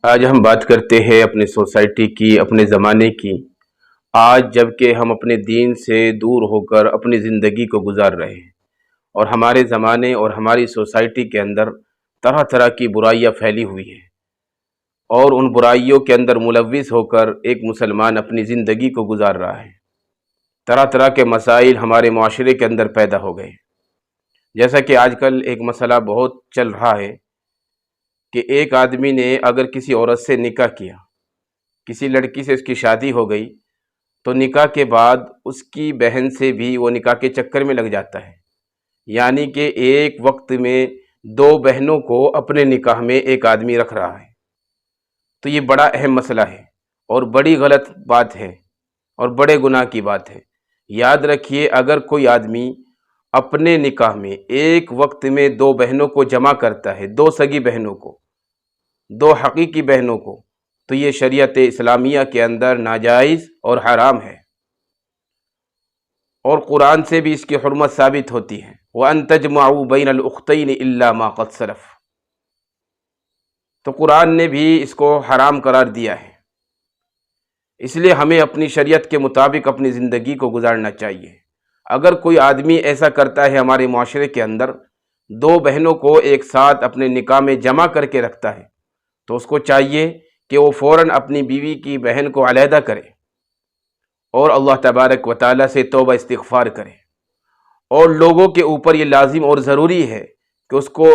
آج ہم بات کرتے ہیں اپنی سوسائٹی کی، اپنے زمانے کی۔ آج جب کہ ہم اپنے دین سے دور ہو کر اپنی زندگی کو گزار رہے ہیں، اور ہمارے زمانے اور ہماری سوسائٹی کے اندر طرح طرح کی برائیاں پھیلی ہوئی ہیں، اور ان برائیوں کے اندر ملوث ہو کر ایک مسلمان اپنی زندگی کو گزار رہا ہے۔ طرح طرح کے مسائل ہمارے معاشرے کے اندر پیدا ہو گئے، جیسا کہ آج کل ایک مسئلہ بہت چل رہا ہے کہ ایک آدمی نے اگر کسی عورت سے نکاح کیا، کسی لڑکی سے اس کی شادی ہو گئی، تو نکاح کے بعد اس کی بہن سے بھی وہ نکاح کے چکر میں لگ جاتا ہے، یعنی کہ ایک وقت میں دو بہنوں کو اپنے نکاح میں ایک آدمی رکھ رہا ہے۔ تو یہ بڑا اہم مسئلہ ہے اور بڑی غلط بات ہے اور بڑے گناہ کی بات ہے۔ یاد رکھیے، اگر کوئی آدمی اپنے نکاح میں ایک وقت میں دو بہنوں کو جمع کرتا ہے، دو سگی بہنوں کو، دو حقیقی بہنوں کو، تو یہ شریعت اسلامیہ کے اندر ناجائز اور حرام ہے، اور قرآن سے بھی اس کی حرمت ثابت ہوتی ہے۔ وَأَن تَجْمَعُوا بَيْنَ الْأُخْتَيْنِ إِلَّا مَا قَدْ سَلَفَ، تو قرآن نے بھی اس کو حرام قرار دیا ہے۔ اس لیے ہمیں اپنی شریعت کے مطابق اپنی زندگی کو گزارنا چاہیے۔ اگر کوئی آدمی ایسا کرتا ہے ہمارے معاشرے کے اندر، دو بہنوں کو ایک ساتھ اپنے نکاح میں جمع کر کے رکھتا ہے، تو اس کو چاہیے کہ وہ فوراً اپنی بیوی کی بہن کو علیحدہ کرے اور اللہ تبارک و تعالیٰ سے توبہ استغفار کرے، اور لوگوں کے اوپر یہ لازم اور ضروری ہے کہ اس کو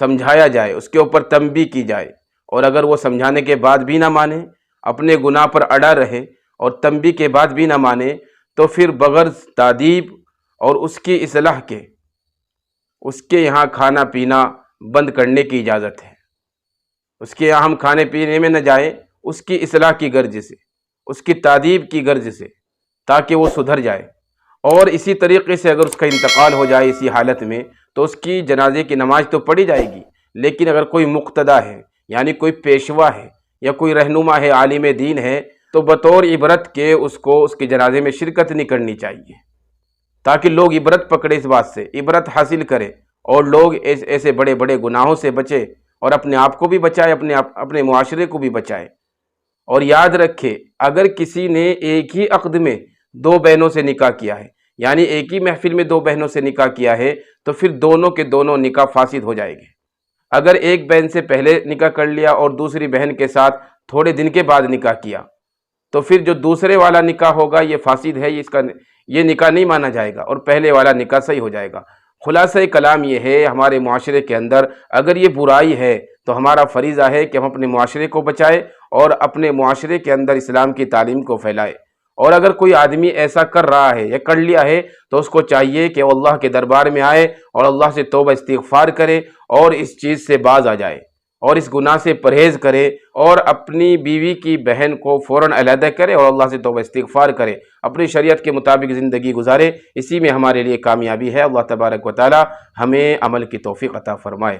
سمجھایا جائے، اس کے اوپر تنبیہ کی جائے، اور اگر وہ سمجھانے کے بعد بھی نہ مانے، اپنے گناہ پر اڑا رہے اور تنبیہ کے بعد بھی نہ مانے، تو پھر بغیر تادیب اور اس کی اصلاح کے اس کے یہاں کھانا پینا بند کرنے کی اجازت ہے۔ اس کے یہاں ہم کھانے پینے میں نہ جائیں، اس کی اصلاح کی غرض سے، اس کی تادیب کی غرض سے، تاکہ وہ سدھر جائے۔ اور اسی طریقے سے اگر اس کا انتقال ہو جائے اسی حالت میں، تو اس کی جنازے کی نماز تو پڑھی جائے گی، لیکن اگر کوئی مقتدی ہے، یعنی کوئی پیشوا ہے یا کوئی رہنما ہے، عالم دین ہے، تو بطور عبرت کے اس کو اس کے جنازے میں شرکت نہیں کرنی چاہیے، تاکہ لوگ عبرت پکڑے، اس بات سے عبرت حاصل کرے، اور لوگ ایسے بڑے بڑے گناہوں سے بچے، اور اپنے آپ کو بھی بچائے، اپنے معاشرے کو بھی بچائے۔ اور یاد رکھے، اگر کسی نے ایک ہی عقد میں دو بہنوں سے نکاح کیا ہے، یعنی ایک ہی محفل میں دو بہنوں سے نکاح کیا ہے، تو پھر دونوں کے دونوں نکاح فاسد ہو جائے گے۔ اگر ایک بہن سے پہلے نکاح کر لیا اور دوسری بہن کے ساتھ تھوڑے دن کے بعد نکاح کیا، تو پھر جو دوسرے والا نکاح ہوگا یہ فاسد ہے، یہ نکاح نہیں مانا جائے گا، اور پہلے والا نکاح صحیح ہو جائے گا۔ خلاصہ کلام یہ ہے، ہمارے معاشرے کے اندر اگر یہ برائی ہے تو ہمارا فریضہ ہے کہ ہم اپنے معاشرے کو بچائیں اور اپنے معاشرے کے اندر اسلام کی تعلیم کو پھیلائیں۔ اور اگر کوئی آدمی ایسا کر رہا ہے یا کر لیا ہے، تو اس کو چاہیے کہ وہ اللہ کے دربار میں آئے اور اللہ سے توبہ استغفار کرے اور اس چیز سے باز آ جائے اور اس گناہ سے پرہیز کرے، اور اپنی بیوی کی بہن کو فوراً علیحدہ کرے اور اللہ سے توبہ استغفار کرے، اپنی شریعت کے مطابق زندگی گزارے۔ اسی میں ہمارے لیے کامیابی ہے۔ اللہ تبارک و تعالی ہمیں عمل کی توفیق عطا فرمائے۔